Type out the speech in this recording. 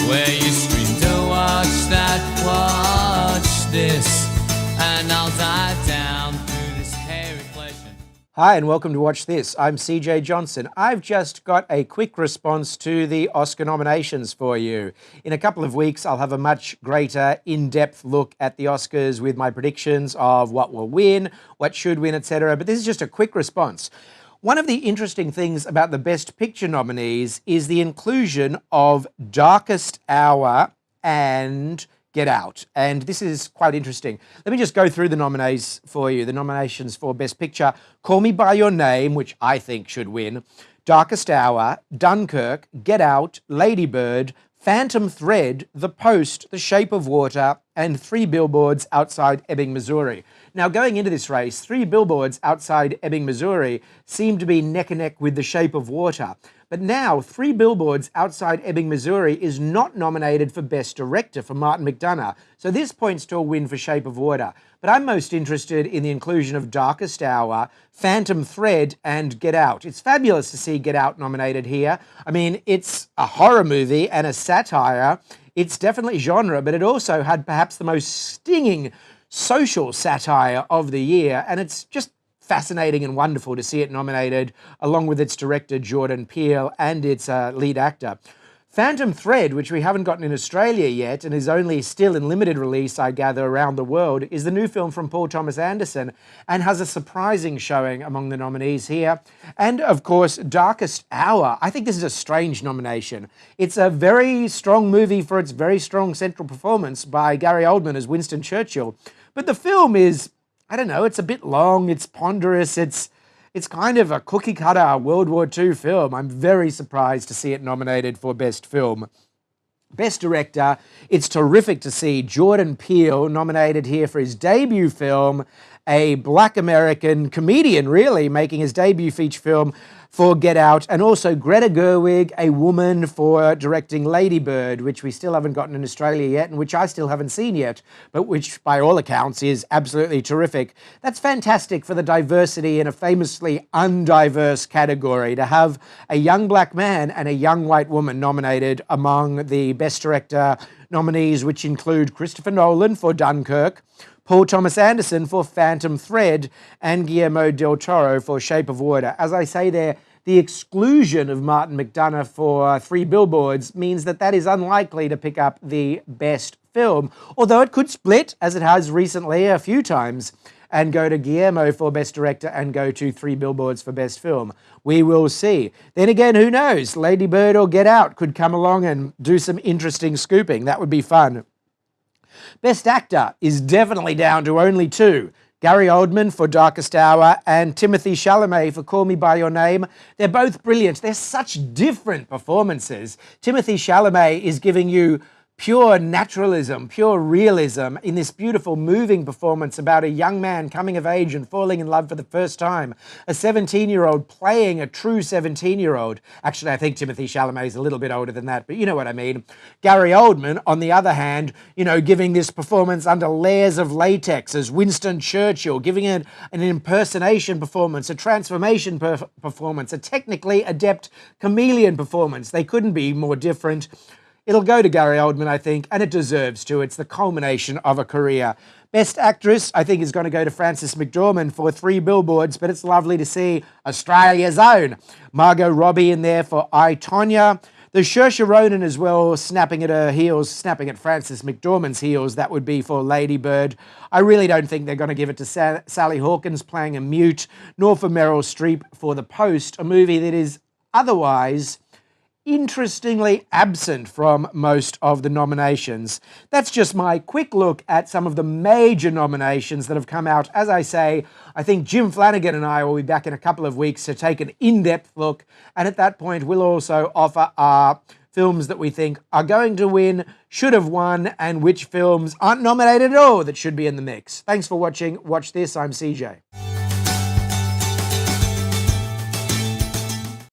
where you scream to watch that, watch this, and I'll dive down through this hairy flesh. Hi and welcome to Watch This. I'm CJ Johnson. I've just got a quick response to the Oscar nominations for you. In a couple of weeks, I'll have a much greater in-depth look at the Oscars with my predictions of what will win, what should win, etc. But this is just a quick response. One of the interesting things about the Best Picture nominees is the inclusion of Darkest Hour and Get Out. And this is quite interesting. Let me just go through the nominees for you. The nominations for Best Picture: Call Me By Your Name, which I think should win, Darkest Hour, Dunkirk, Get Out, Lady Bird, Phantom Thread, The Post, The Shape of Water, and Three Billboards Outside Ebbing, Missouri. Now, going into this race, Three Billboards Outside Ebbing, Missouri seemed to be neck and neck with The Shape of Water. But now, Three Billboards Outside Ebbing, Missouri is not nominated for Best Director for Martin McDonagh. So this points to a win for Shape of Water. But I'm most interested in the inclusion of Darkest Hour, Phantom Thread, and Get Out. It's fabulous to see Get Out nominated here. I mean, it's a horror movie and a satire. It's definitely genre, but it also had perhaps the most stinging social satire of the year, and it's just fascinating and wonderful to see it nominated along with its director Jordan Peele and its lead actor. Phantom Thread, which we haven't gotten in Australia yet and is only still in limited release, I gather, around the world, is the new film from Paul Thomas Anderson and has a surprising showing among the nominees here. And of course, Darkest Hour. I think this is a strange nomination. It's a very strong movie for its very strong central performance by Gary Oldman as Winston Churchill. But the film is, I don't know, it's a bit long, it's ponderous, it's kind of a cookie-cutter World War II film. I'm very surprised to see it nominated for Best Film. Best Director, it's terrific to see Jordan Peele nominated here for his debut film, a Black American comedian, really, making his debut feature film for Get Out, and also Greta Gerwig, a woman, for directing Lady Bird, which we still haven't gotten in Australia yet, and which I still haven't seen yet, but which, by all accounts, is absolutely terrific. That's fantastic for the diversity in a famously undiverse category, to have a young black man and a young white woman nominated among the Best Director nominees, which include Christopher Nolan for Dunkirk, Paul Thomas Anderson for Phantom Thread, and Guillermo del Toro for Shape of Water. As I say there, the exclusion of Martin McDonagh for Three Billboards means that that is unlikely to pick up the Best Film, although it could split, as it has recently a few times, and go to Guillermo for Best Director and go to Three Billboards for Best Film. We will see. Then again, who knows? Lady Bird or Get Out could come along and do some interesting scooping. That would be fun. Best Actor is definitely down to only two: Gary Oldman for Darkest Hour and Timothée Chalamet for Call Me By Your Name. They're both brilliant. They're such different performances. Timothée Chalamet is giving you pure naturalism, pure realism in this beautiful, moving performance about a young man coming of age and falling in love for the first time. A 17-year-old playing a true 17-year-old. Actually, I think Timothée Chalamet is a little bit older than that, but you know what I mean. Gary Oldman, on the other hand, you know, giving this performance under layers of latex as Winston Churchill, giving it an impersonation performance, a transformation performance, a technically adept chameleon performance. They couldn't be more different. It'll go to Gary Oldman, I think, and it deserves to. It's the culmination of a career. Best Actress, I think, is going to go to Frances McDormand for Three Billboards, but it's lovely to see Australia's own Margot Robbie in there for I, Tonya. There's Saoirse Ronan as well, snapping at her heels, snapping at Frances McDormand's heels. That would be for Lady Bird. I really don't think they're going to give it to Sally Hawkins playing a mute, nor for Meryl Streep for The Post, a movie that is otherwise interestingly absent from most of the nominations. That's just my quick look at some of the major nominations that have come out. As I say, I think Jim Flanagan and I will be back in a couple of weeks to take an in-depth look, and at that point we'll also offer our films that we think are going to win, should have won, and which films aren't nominated at all that should be in the mix. Thanks for watching Watch This. I'm CJ.